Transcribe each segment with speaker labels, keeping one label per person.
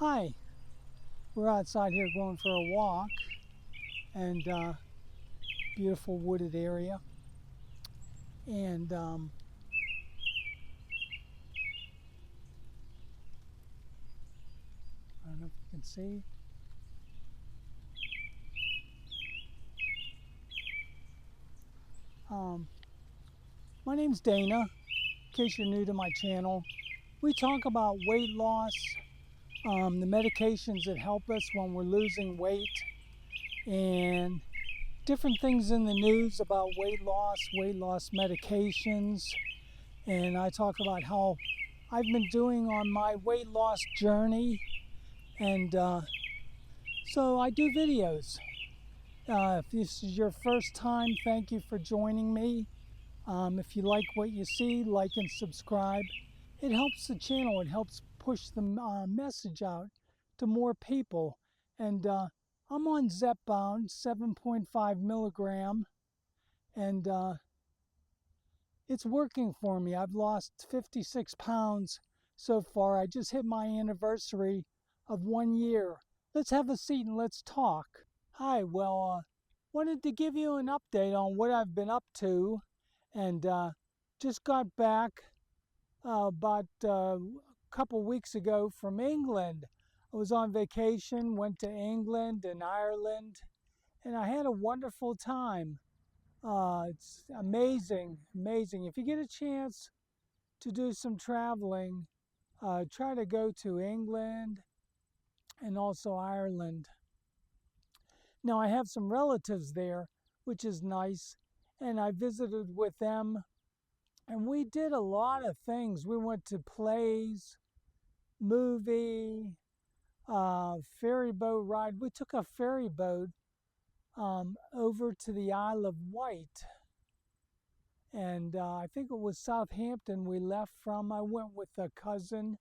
Speaker 1: Hi, we're outside here going for a walk and beautiful wooded area. And I don't know if you can see. My name's Dana. In case you're new to my channel, we talk about weight loss, the medications that help us when we're losing weight, and different things in the news about weight loss medications. And I talk about how I've been doing on my weight loss journey. And so I do videos. If this is your first time, thank you for joining me. If you like what you see, like and subscribe. It helps the channel. It helps push the message out to more people. And I'm on Zepbound, 7.5 milligram. And it's working for me. I've lost 56 pounds so far. I just hit my anniversary of 1 year. Let's have a seat and let's talk. Hi, well, wanted to give you an update on what I've been up to, and just got back about a couple weeks ago from England. I was on vacation, went to England and Ireland, and I had a wonderful time. It's amazing. If you get a chance to do some traveling, try to go to England and also Ireland. Now, I have some relatives there, which is nice, and I visited with them, and we did a lot of things. We went to plays, movie, ferry boat ride. We took a ferry boat over to the Isle of Wight, and I think it was Southampton we left from. I went with a cousin,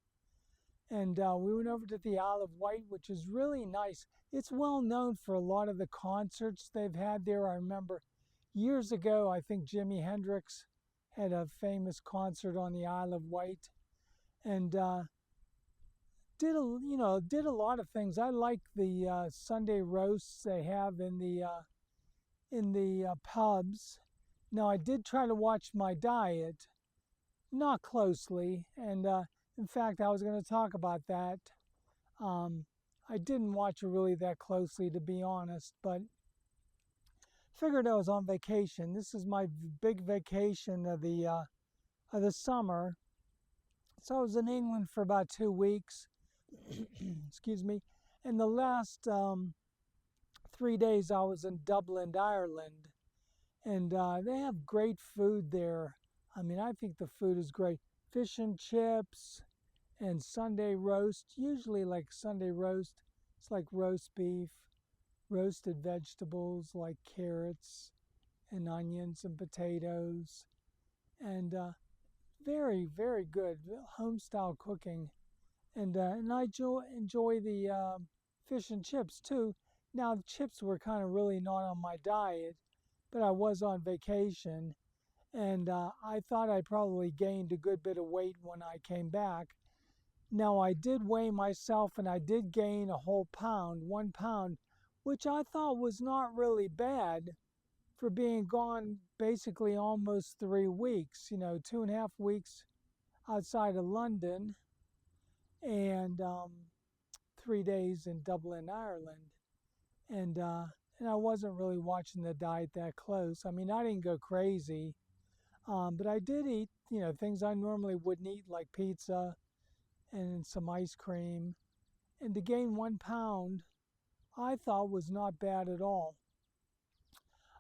Speaker 1: and we went over to the Isle of Wight, which is really nice. It's well known for a lot of the concerts they've had there. I remember years ago, I think Jimi Hendrix had a famous concert on the Isle of Wight, and did a lot of things. I like the Sunday roasts they have in the pubs. Now, I did try to watch my diet, not closely, and in fact, I was going to talk about that. I didn't watch it really that closely, to be honest, but figured I was on vacation. This is my big vacation of the summer. So I was in England for about 2 weeks. Excuse me. And the last 3 days I was in Dublin, Ireland. And they have great food there. I mean, I think the food is great. Fish and chips and Sunday roast. Usually like Sunday roast, it's like roast beef, roasted vegetables like carrots and onions and potatoes. And very, very good home-style cooking. And I enjoy the fish and chips too. Now, the chips were kind of really not on my diet, but I was on vacation, and I thought I probably gained a good bit of weight when I came back. Now, I did weigh myself, and I did gain a whole pound, 1 pound, which I thought was not really bad for being gone basically almost 3 weeks, 2.5 weeks outside of London, and 3 days in Dublin, Ireland. And I wasn't really watching the diet that close. I mean, I didn't go crazy, but I did eat, things I normally wouldn't eat, like pizza and some ice cream. And to gain 1 pound, I thought was not bad at all.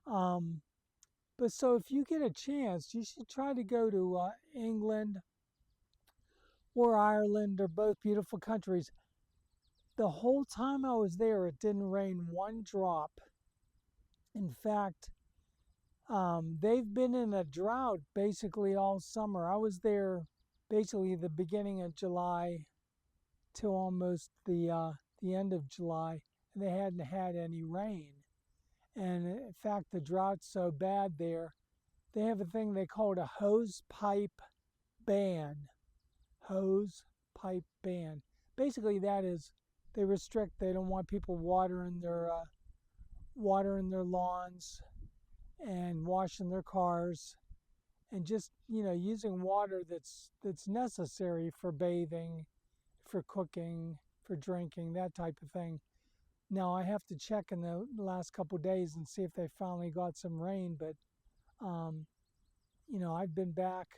Speaker 1: But so if you get a chance, you should try to go to England or Ireland. They're both beautiful countries. The whole time I was there, it didn't rain one drop. In fact, they've been in a drought basically all summer. I was there basically the beginning of July till almost the end of July, and they hadn't had any rain. And in fact, the drought's so bad there, they have a thing they call it a hose pipe ban. Hose pipe ban. Basically, that is they restrict. They don't want people watering their lawns and washing their cars, and just using water that's necessary for bathing, for cooking, for drinking, that type of thing. Now I have to check in the last couple of days and see if they finally got some rain, but um, I've been back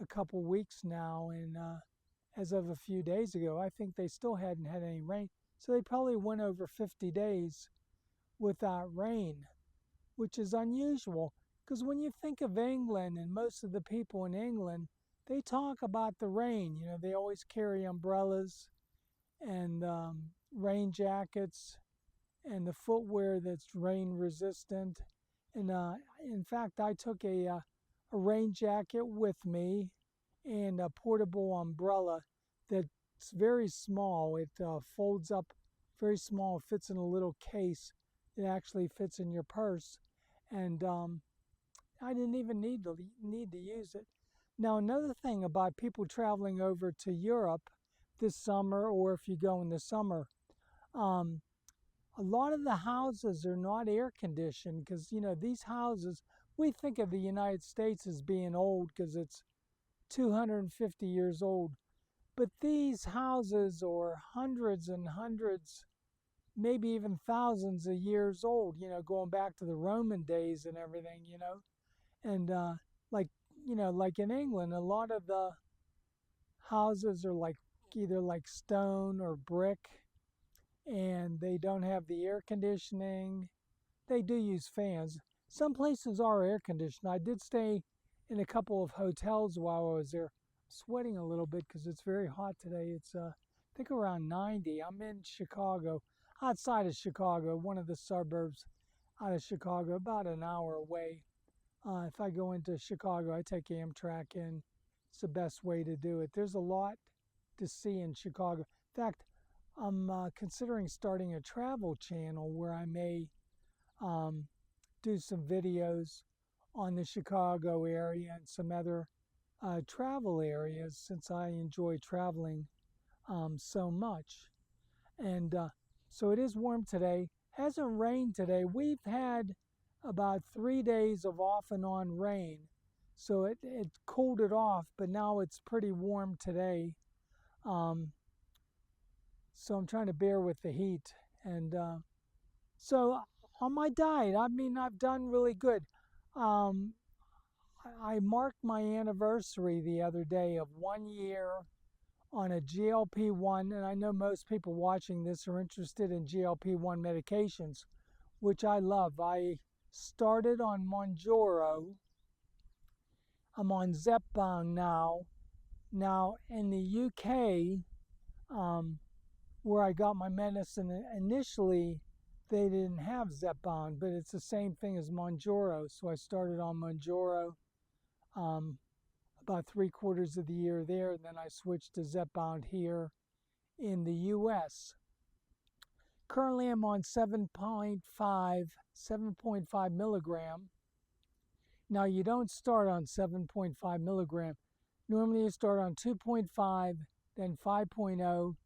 Speaker 1: a couple weeks now, and as of a few days ago, I think they still hadn't had any rain. So they probably went over 50 days without rain, which is unusual, because when you think of England and most of the people in England, they talk about the rain. They always carry umbrellas and rain jackets and the footwear that's rain resistant. And in fact, I took a rain jacket with me and a portable umbrella that's very small. It folds up very small, fits in a little case. It actually fits in your purse. And I didn't even need to use it. Now, another thing about people traveling over to Europe this summer, or if you go in the summer, um, a lot of the houses are not air conditioned, because these houses, we think of the United States as being old because it's 250 years old, but these houses are hundreds and hundreds, maybe even thousands of years old, going back to the Roman days and everything. And like like in England, a lot of the houses are either like stone or brick, and they don't have the air conditioning. They do use fans. Some places are air conditioned. I did stay in a couple of hotels while I was there. I'm sweating a little bit because it's very hot today. It's I think around 90. I'm in Chicago, outside of Chicago, one of the suburbs out of Chicago, about an hour away. If I go into Chicago, I take Amtrak in. It's the best way to do it. There's a lot to see in Chicago. In fact, I'm considering starting a travel channel where I may do some videos on the Chicago area and some other travel areas, since I enjoy traveling so much. And so it is warm today. Hasn't rained today. We've had about 3 days of off and on rain. So it cooled it off, but now it's pretty warm today. So I'm trying to bear with the heat. And so on my diet, I mean, I've done really good. Um, I marked my anniversary the other day of 1 year on a GLP1, and I know most people watching this are interested in GLP1 medications, which I love. I started on Mounjaro. I'm on Zepbound now. Now, in the UK, where I got my medicine, initially they didn't have Zepbound, but it's the same thing as Mounjaro. So I started on Mounjaro about 3/4 of the year there, and then I switched to Zepbound here in the US. Currently I'm on 7.5 milligram. Now you don't start on 7.5 milligram. Normally you start on 2.5, then 5.0,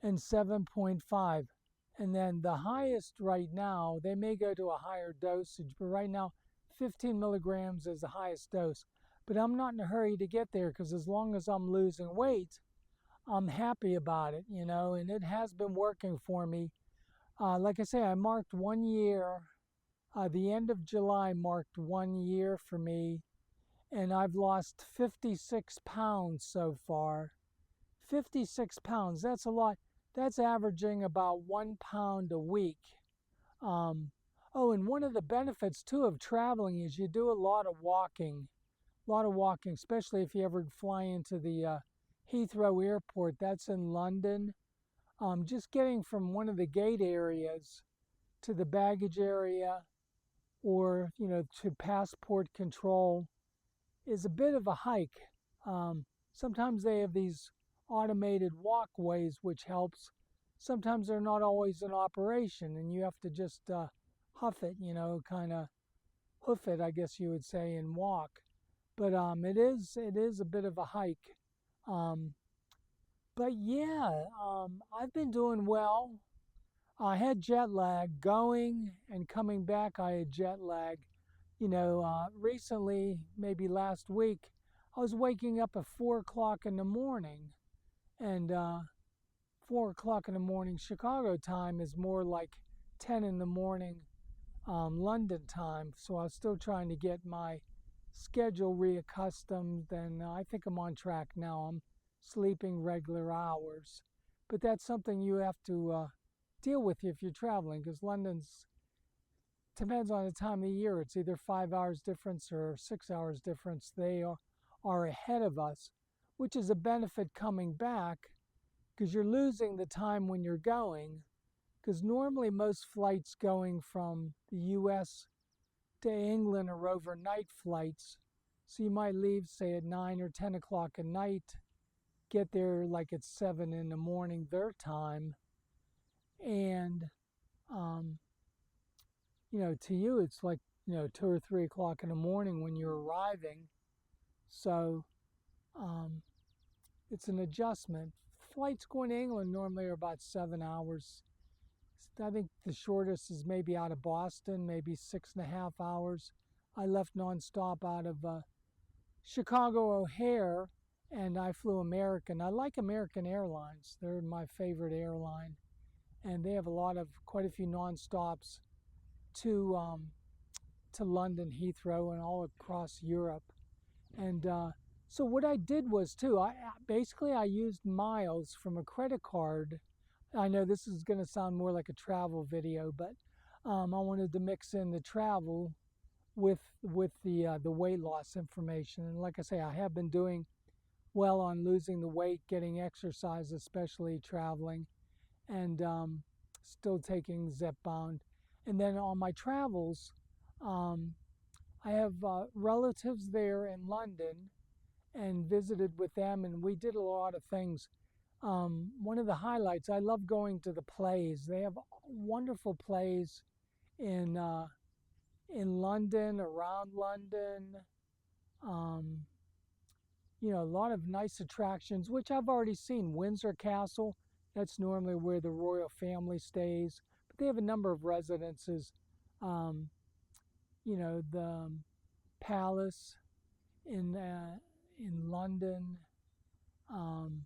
Speaker 1: and 7.5. And then the highest right now, they may go to a higher dosage, but right now 15 milligrams is the highest dose. But I'm not in a hurry to get there, because as long as I'm losing weight, I'm happy about it, and it has been working for me. Like I say, I marked 1 year. The end of July marked 1 year for me, and I've lost 56 pounds so far. 56 pounds, that's a lot. That's averaging about 1 pound a week. Oh, and one of the benefits too of traveling is you do a lot of walking. Especially if you ever fly into the Heathrow Airport. That's in London. Just getting from one of the gate areas to the baggage area, or to passport control, is a bit of a hike. Sometimes they have these automated walkways, which helps. Sometimes they're not always in operation, and you have to just huff it, kind of hoof it, I guess you would say, and walk. But it is a bit of a hike. But yeah, I've been doing well. I had jet lag going and coming back. I had jet lag. Recently, maybe last week, I was waking up at 4 o'clock in the morning, and 4 o'clock in the morning Chicago time is more like 10 in the morning London time. So I was still trying to get my schedule reaccustomed, and I think I'm on track now. I'm sleeping regular hours, but that's something you have to deal with if you're traveling, because London's depends on the time of the year. It's either 5 hours difference or 6 hours difference. Are ahead of us, which is a benefit coming back because you're losing the time when you're going. Because normally most flights going from the US to England are overnight flights. So you might leave, say, at 9 or 10 o'clock at night, get there like at 7 in the morning their time. And, um, to you, it's like, 2 or 3 o'clock in the morning when you're arriving. So um, it's an adjustment. Flights going to England normally are about 7 hours. I think the shortest is maybe out of Boston, maybe 6.5 hours. I left nonstop out of Chicago O'Hare, and I flew American. I like American Airlines. They're my favorite airline, and they have quite a few nonstops to to London Heathrow and all across Europe. And so what I did was too, I used miles from a credit card. I know this is going to sound more like a travel video, but I wanted to mix in the travel with the weight loss information. And like I say, I have been doing well on losing the weight, getting exercise, especially traveling, and still taking Zepbound. And then on my travels, um, I have relatives there in London and visited with them, and we did a lot of things. One of the highlights, I love going to the plays. They have wonderful plays in in London, around London. Um, a lot of nice attractions, which I've already seen. Windsor Castle, that's normally where the royal family stays, but they have a number of residences. Um, the Palace in London, um,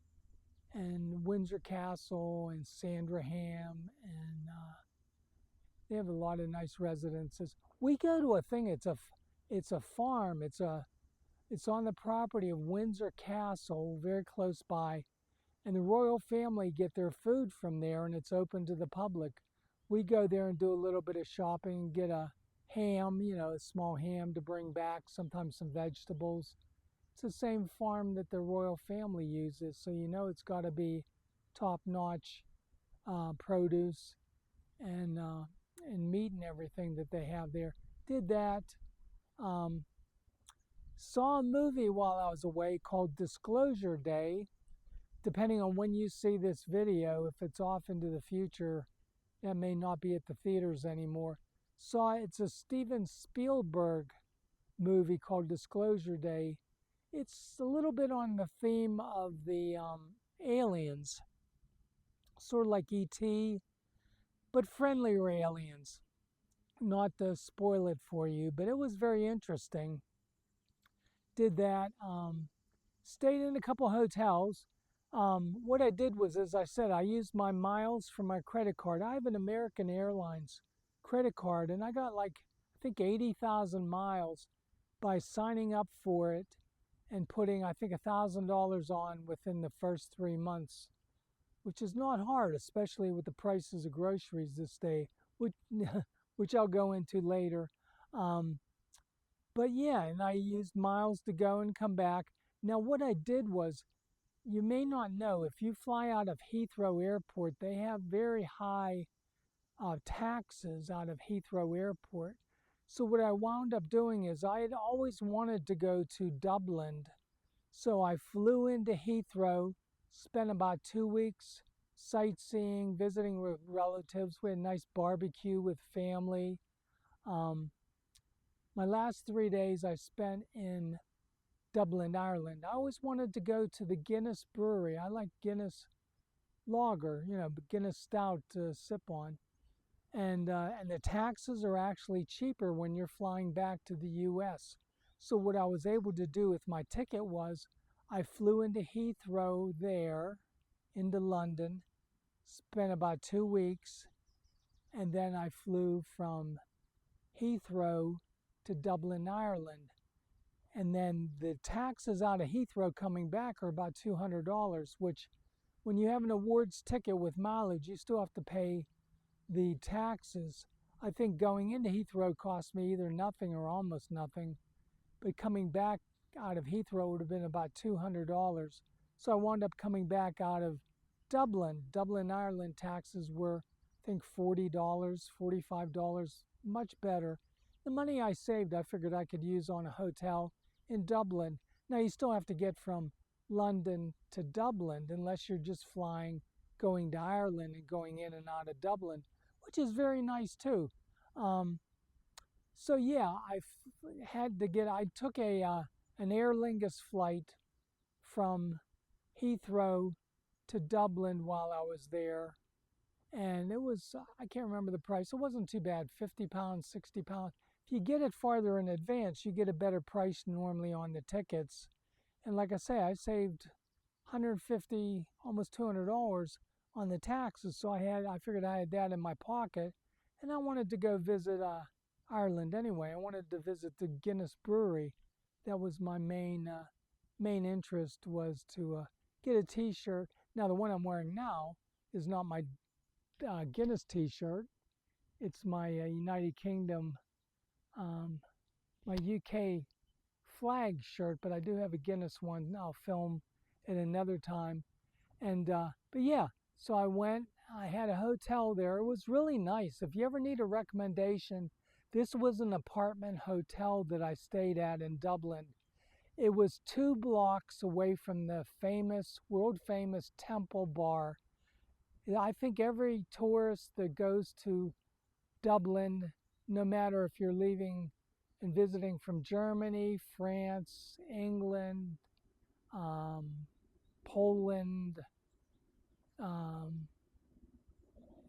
Speaker 1: and Windsor Castle and Sandringham, and they have a lot of nice residences. We go to a thing. It's a farm. It's on the property of Windsor Castle, very close by, and the royal family get their food from there, and it's open to the public. We go there and do a little bit of shopping, get a ham, a small ham to bring back, sometimes some vegetables. It's the same farm that the royal family uses, so it's got to be top-notch produce and meat and everything that they have there. Did that. Um, Saw a movie while I was away called Disclosure Day. Depending on when you see this video, if it's off into the future, it may not be at the theaters anymore. It's a Steven Spielberg movie called Disclosure Day. It's a little bit on the theme of the aliens, sort of like E.T., but friendlier aliens. Not to spoil it for you, but it was very interesting. Did that. Stayed in a couple hotels. What I did was, as I said, I used my miles from my credit card. I have an American Airlines credit card, and I got I think 80,000 miles by signing up for it and putting, I think, $1,000 on within the first 3 months, which is not hard, especially with the prices of groceries this day, which I'll go into later. But yeah, and I used miles to go and come back. Now, what I did was, you may not know, if you fly out of Heathrow Airport, they have very high taxes out of Heathrow Airport. So what I wound up doing is, I had always wanted to go to Dublin. So I flew into Heathrow, spent about 2 weeks sightseeing, visiting with relatives. We had a nice barbecue with family. My last 3 days I spent in Dublin, Ireland. I always wanted to go to the Guinness Brewery. I like Guinness lager, Guinness stout to sip on. And the taxes are actually cheaper when you're flying back to the U.S. So what I was able to do with my ticket was I flew into Heathrow there, into London, spent about 2 weeks, and then I flew from Heathrow to Dublin, Ireland. And then the taxes out of Heathrow coming back are about $200, which when you have an awards ticket with mileage, you still have to pay the taxes. I think going into Heathrow cost me either nothing or almost nothing, but coming back out of Heathrow would have been about $200. So I wound up coming back out of Dublin. Dublin, Ireland taxes were, I think, $40, $45, much better. The money I saved, I figured I could use on a hotel in Dublin. Now, you still have to get from London to Dublin, unless you're just flying, going to Ireland and going in and out of Dublin, which is very nice too. So yeah, I took an Aer Lingus flight from Heathrow to Dublin while I was there. And it was, I can't remember the price. It wasn't too bad, £50, £60. If you get it farther in advance, you get a better price normally on the tickets. And like I say, I saved $150, almost $200 on the taxes. So I figured I had that in my pocket. And I wanted to go visit Ireland anyway. I wanted to visit the Guinness Brewery. That was my main interest, was to get a t-shirt. Now, the one I'm wearing now is not my Guinness t-shirt. It's my United Kingdom, my UK flag shirt, but I do have a Guinness one. I'll film it another time. And but yeah, so I had a hotel there. It was really nice. If you ever need a recommendation, this was an apartment hotel that I stayed at in Dublin. It was 2 blocks away from the world famous Temple Bar. I think every tourist that goes to Dublin, no matter if you're leaving and visiting from Germany, France, England, Poland,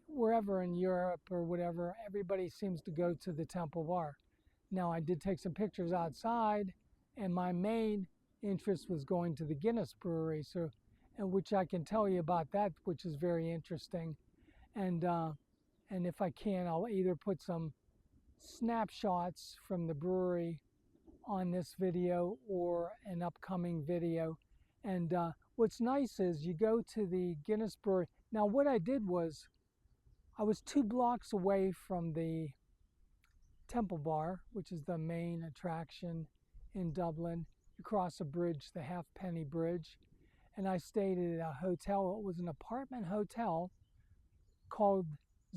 Speaker 1: wherever in Europe or whatever, everybody seems to go to the Temple Bar. Now, I did take some pictures outside, and my main interest was going to the Guinness Brewery, and which I can tell you about that, which is very interesting. And if I can, I'll either put some snapshots from the brewery on this video or an upcoming video. And what's nice is you go to the Guinness Brewery. Now, what I did was I was 2 blocks away from the Temple Bar, which is the main attraction in Dublin. You cross a bridge, the Halfpenny Bridge, and I stayed at a hotel. It was an apartment hotel called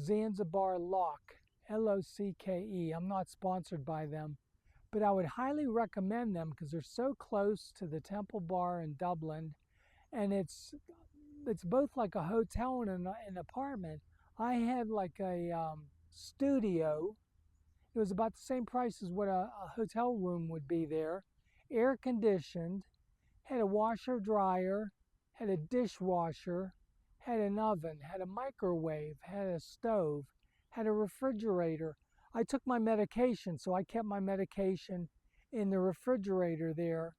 Speaker 1: Zanzibar Lock, L-O-C-K-E. I'm not sponsored by them, but I would highly recommend them because they're so close to the Temple Bar in Dublin, and it's both like a hotel and an apartment. I had like a studio. It was about the same price as what a hotel room would be there. Air conditioned, had a washer dryer, had a dishwasher, had an oven, had a microwave, had a stove, had a refrigerator. I took my medication, so I kept my medication in the refrigerator there.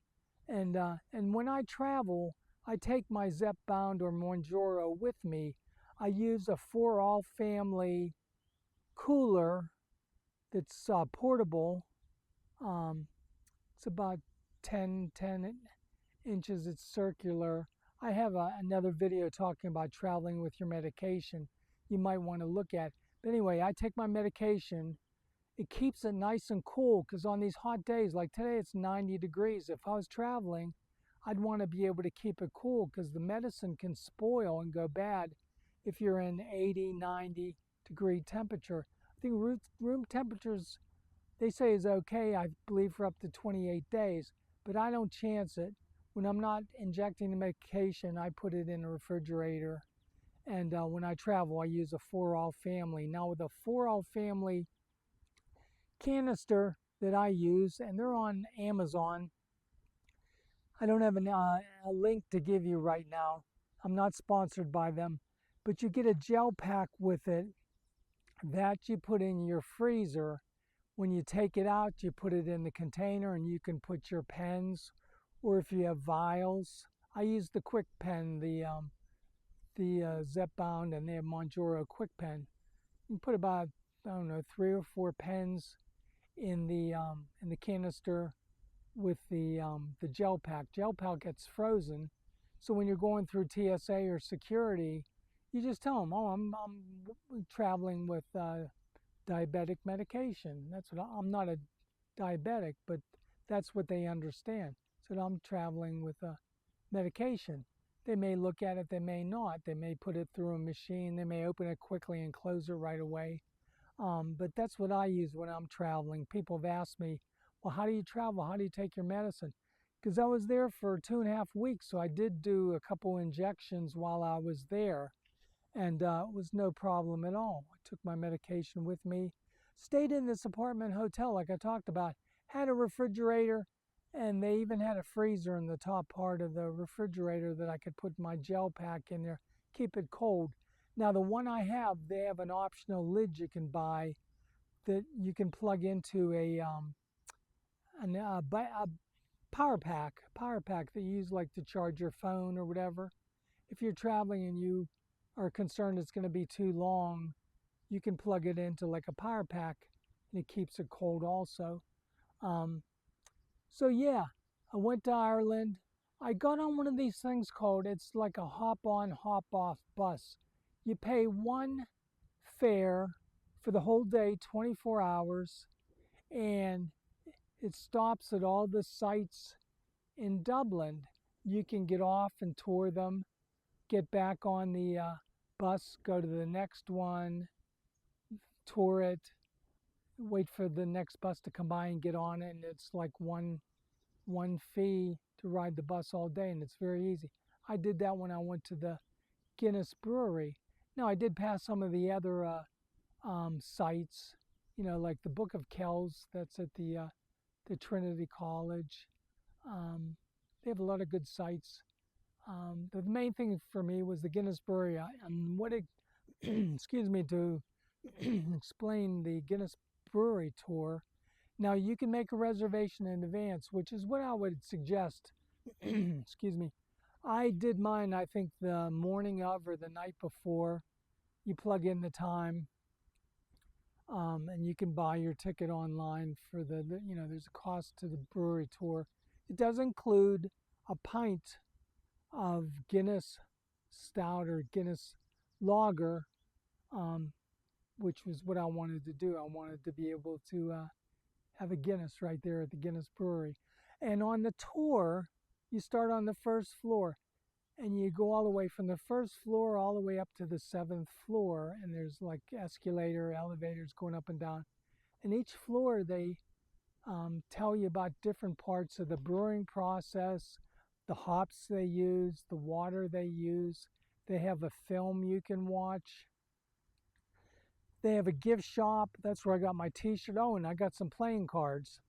Speaker 1: And when I travel, I take my Zepbound or Mounjaro with me. I use a for all family cooler that's portable. It's about 10 inches. It's circular. I have another video talking about traveling with your medication you might want to look at. But anyway, I take my medication. It keeps it nice and cool, because on these hot days, like today, it's 90 degrees. If I was traveling, I'd want to be able to keep it cool, because the medicine can spoil and go bad if you're in 80, 90 degree temperature. I think room temperatures, they say, is okay, I believe, for up to 28 days, but I don't chance it. When I'm not injecting the medication, I put it in a refrigerator. And when I travel, I use a for all family. Now, with a for all family canister that I use, and they're on Amazon, I don't have a link to give you right now. I'm not sponsored by them, but you get a gel pack with it that you put in your freezer. When you take it out, you put it in the container and you can put your pens, or if you have vials. I use the quick pen, the Zepbound, and they have Mounjaro quick pen. You can put about, I don't know, 3 or 4 pens in the canister with the gel pack. Gel pack gets frozen, so when you're going through TSA or security, you just tell them, "Oh, I'm traveling with diabetic medication." That's what I'm not a diabetic, but that's what they understand. So I'm traveling with a medication. They may look at it, they may not. They may put it through a machine. They may open it quickly and close it right away. But that's what I use when I'm traveling. People have asked me, well, how do you travel? How do you take your medicine? Because I was there for 2.5 weeks, so I did do a couple injections while I was there, and it was no problem at all. I took my medication with me, stayed in this apartment hotel like I talked about, had a refrigerator, and they even had a freezer in the top part of the refrigerator that I could put my gel pack in there, keep it cold. Now, the one I have, they have an optional lid you can buy that you can plug into a power pack that you use like to charge your phone or whatever. If you're traveling and you are concerned it's going to be too long, you can plug it into like a power pack and it keeps it cold also. So yeah, I went to Ireland. I got on one of these things called, it's like a hop on, hop off bus. You pay one fare for the whole day, 24 hours, and it stops at all the sites in Dublin. You can get off and tour them, get back on the bus, go to the next one, tour it, wait for the next bus to come by and get on it, and it's like one fee to ride the bus all day, and it's very easy. I did that when I went to the Guinness Brewery. Now, I did pass some of the other sites, like the Book of Kells, that's at the Trinity College. They have a lot of good sites. The main thing for me was the Guinness Brewery. And what it, excuse me, to explain the Guinness Brewery tour. Now, you can make a reservation in advance, which is what I would suggest. Excuse me. I did mine, I think, the morning of or the night before. You plug in the time, and you can buy your ticket online for there's a cost to the brewery tour. It does include a pint of Guinness Stout or Guinness Lager, which was what I wanted to do. I wanted to be able to have a Guinness right there at the Guinness Brewery. And on the tour, you start on the first floor and you go all the way from the first floor all the way up to the 7th floor. And there's like escalator, elevators going up and down. And each floor, they tell you about different parts of the brewing process, the hops they use, the water they use. They have a film you can watch. They have a gift shop. That's where I got my t-shirt. Oh, and I got some playing cards.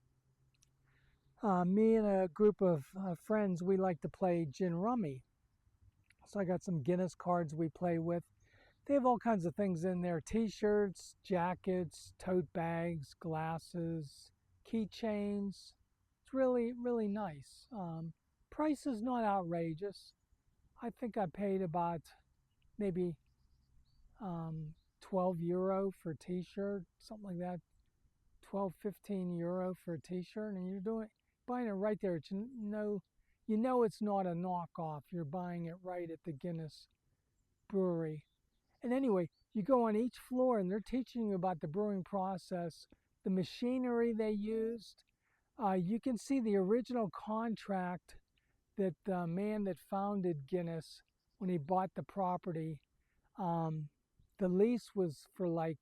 Speaker 1: Me and a group of friends, we like to play gin rummy. So I got some Guinness cards we play with. They have all kinds of things in there. T-shirts, jackets, tote bags, glasses, keychains. It's really, really nice. Price is not outrageous. I think I paid about maybe 12 euro for a t-shirt, something like that. 12, 15 euro for a t-shirt, and you're buying it right there. You know it's not a knockoff. You're buying it right at the Guinness Brewery. And anyway, you go on each floor and they're teaching you about the brewing process, the machinery they used. You can see the original contract that the man that founded Guinness, when he bought the property, the lease was for like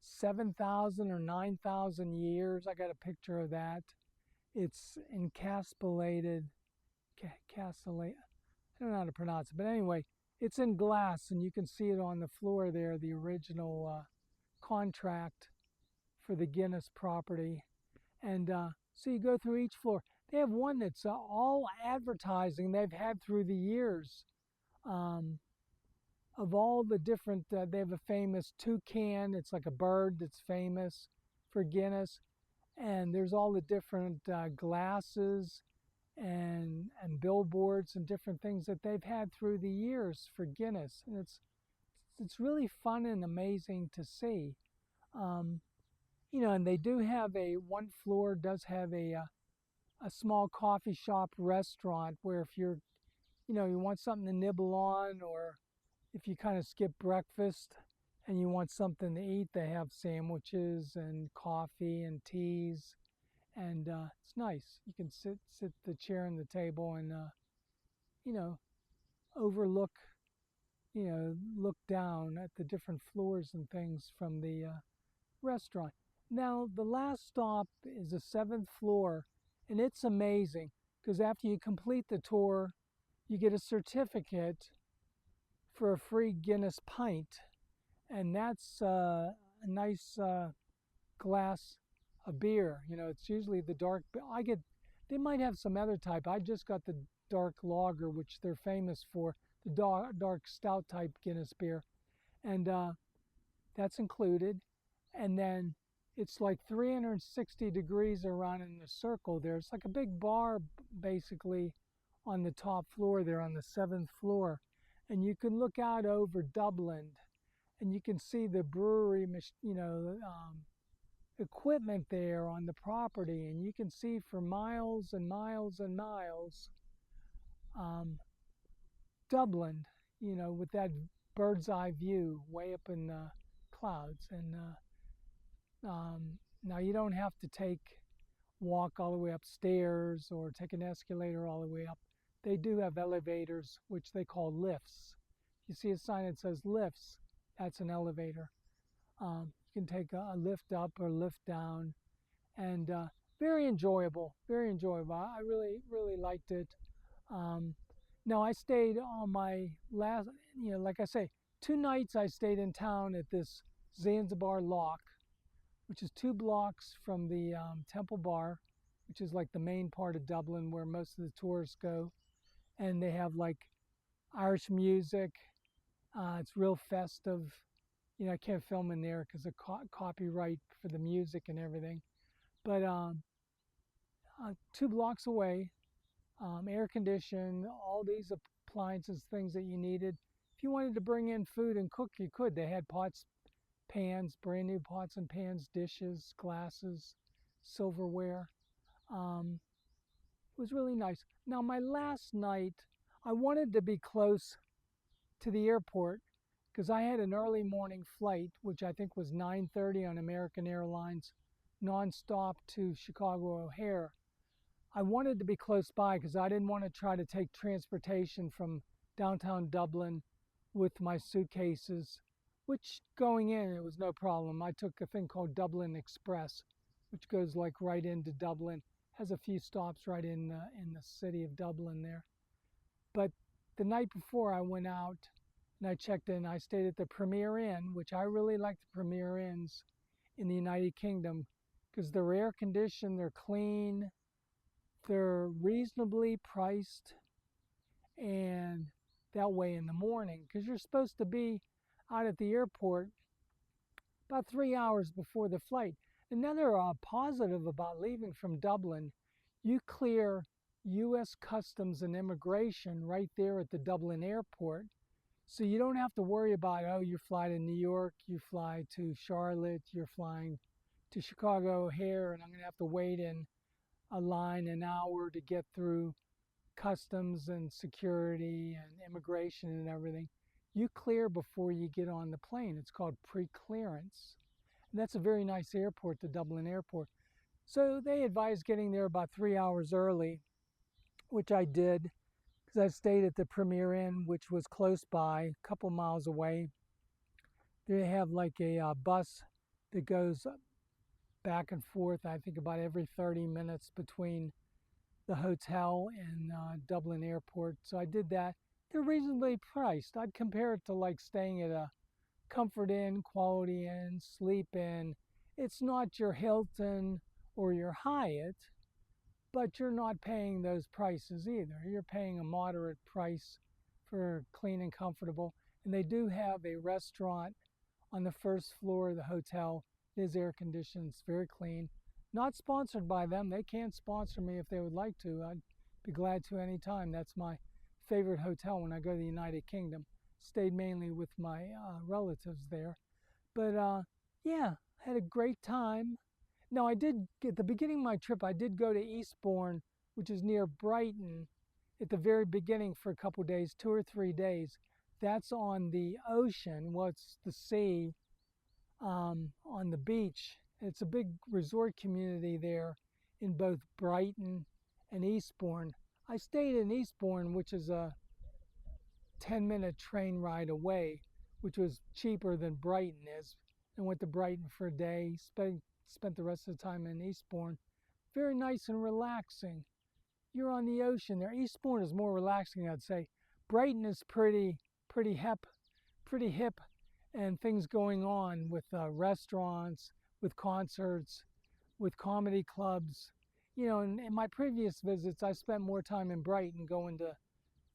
Speaker 1: 7,000 or 9,000 years. I got a picture of that. It's encapsulated, I don't know how to pronounce it, but anyway, it's in glass and you can see it on the floor there, the original contract for the Guinness property. And so you go through each floor. They have one that's all advertising they've had through the years, um, of all the different. They have a famous toucan. It's like a bird that's famous for Guinness, and there's all the different glasses and billboards and different things that they've had through the years for Guinness, and it's really fun and amazing to see. Um, and they do have one floor does have a small coffee shop restaurant where if you want something to nibble on, or if you kind of skip breakfast and you want something to eat, they have sandwiches and coffee and teas, and it's nice. You can sit the chair and the table and you know overlook look down at the different floors and things from the restaurant. Now the last stop is the seventh floor, and it's amazing because after you complete the tour, you get a certificate for a free Guinness pint, and that's a nice glass of beer. It's usually the dark. They might have some other type. I just got the dark lager, which they're famous for, the dark stout type Guinness beer, and that's included. And then it's like 360 degrees around in the circle there. It's like a big bar, basically, on the top floor there, on the seventh floor. And you can look out over Dublin, and you can see the brewery, equipment there on the property, and you can see for miles and miles and miles um, Dublin, with that bird's eye view way up in the clouds. And now you don't have to walk all the way upstairs or take an escalator all the way up. They do have elevators, which they call lifts. If you see a sign that says lifts, that's an elevator. You can take a lift up or lift down, and very enjoyable, very enjoyable. I really, really liked it. Now I stayed on my last, like I say, 2 nights I stayed in town at this Zanzibar Lock, which is 2 blocks from the Temple Bar, which is like the main part of Dublin where most of the tourists go. And they have like Irish music. It's real festive. I can't film in there because of copyright for the music and everything. But 2 blocks away, air conditioned, all these appliances, things that you needed. If you wanted to bring in food and cook, you could. They had pots, pans, brand new pots and pans, dishes, glasses, silverware. It was really nice. Now, my last night, I wanted to be close to the airport because I had an early morning flight, which I think was 9:30 on American Airlines, nonstop to Chicago O'Hare. I wanted to be close by because I didn't want to try to take transportation from downtown Dublin with my suitcases, which going in, it was no problem. I took a thing called Dublin Express, which goes like right into Dublin, has a few stops right in the city of Dublin there. But the night before I went out and I checked in, I stayed at the Premier Inn, which I really like the Premier Inns in the United Kingdom because they're air conditioned, they're clean, they're reasonably priced, and that way in the morning, because you're supposed to be out at the airport about 3 hours before the flight. Another positive about leaving from Dublin, you clear U.S. Customs and Immigration right there at the Dublin airport. So you don't have to worry about, oh, you fly to New York, you fly to Charlotte, you're flying to Chicago O'Hare, and I'm going to have to wait in a line an hour to get through customs and security and immigration and everything. You clear before you get on the plane. It's called pre-clearance. And that's a very nice airport, the Dublin airport. So they advised getting there about 3 hours early, which I did because I stayed at the Premier Inn, which was close by, a couple miles away. They have like a bus that goes back and forth, I think about every 30 minutes between the hotel and Dublin airport. So I did that. They're reasonably priced. I'd compare it to like staying at a Comfort Inn, Quality Inn, Sleep Inn. It's not your Hilton or your Hyatt, but you're not paying those prices either. You're paying a moderate price for clean and comfortable. And they do have a restaurant on the first floor of the hotel. It is air conditioned, it's very clean. Not sponsored by them. They can sponsor me if they would like to. I'd be glad to anytime. That's my favorite hotel when I go to the United Kingdom. Stayed mainly with my relatives there. But yeah, had a great time. Now, I did, at the beginning of my trip, I did go to Eastbourne, which is near Brighton, at the very beginning for a couple of days, 2 or 3 days. That's on the ocean, what's the sea, on the beach. It's a big resort community there in both Brighton and Eastbourne. I stayed in Eastbourne, which is a 10-minute train ride away, which was cheaper than Brighton is. I went to Brighton for a day, spent the rest of the time in Eastbourne. Very nice and relaxing. You're on the ocean there. Eastbourne is more relaxing, I'd say. Brighton is pretty hip, and things going on with restaurants, with concerts, with comedy clubs. You know, in my previous visits, I spent more time in Brighton going to,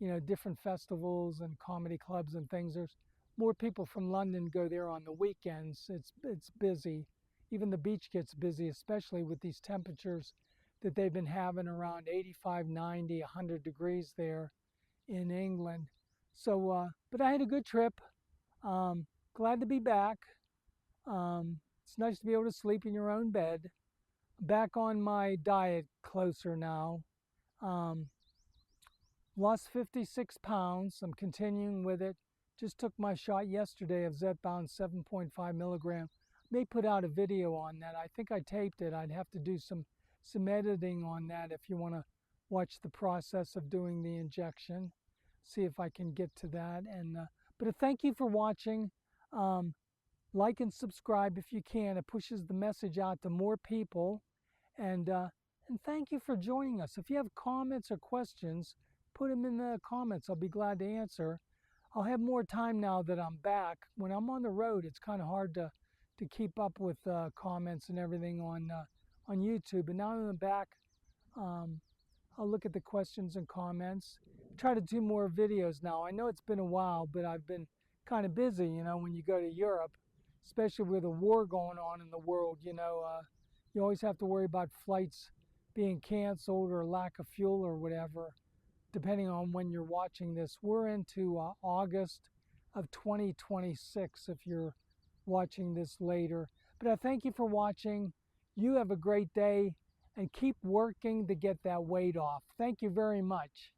Speaker 1: you know, different festivals and comedy clubs and things. There's more people from London go there on the weekends. It's busy. Even the beach gets busy, especially with these temperatures that they've been having around 85, 90, 100 degrees there in England. So, but I had a good trip. Glad to be back. It's nice to be able to sleep in your own bed. Back on my diet closer now. Lost 56 pounds. I'm continuing with it. Just took my shot yesterday of Zepbound 7.5 milligram. May put out a video on that. I think I taped it. I'd have to do some editing on that if you want to watch the process of doing the injection. See if I can get to that. But thank you for watching. Like and subscribe if you can. It pushes the message out to more people. And thank you for joining us. If you have comments or questions, put them in the comments. I'll be glad to answer. I'll have more time now that I'm back. When I'm on the road, it's kind of hard to keep up with comments and everything on YouTube. But now that I'm back, I'll look at the questions and comments. Try to do more videos now. I know it's been a while, but I've been kind of busy, you know, when you go to Europe, especially with a war going on in the world, you know, you always have to worry about flights being canceled or lack of fuel or whatever, depending on when you're watching this. We're into August of 2026 if you're watching this later. But I thank you for watching. You have a great day and keep working to get that weight off. Thank you very much.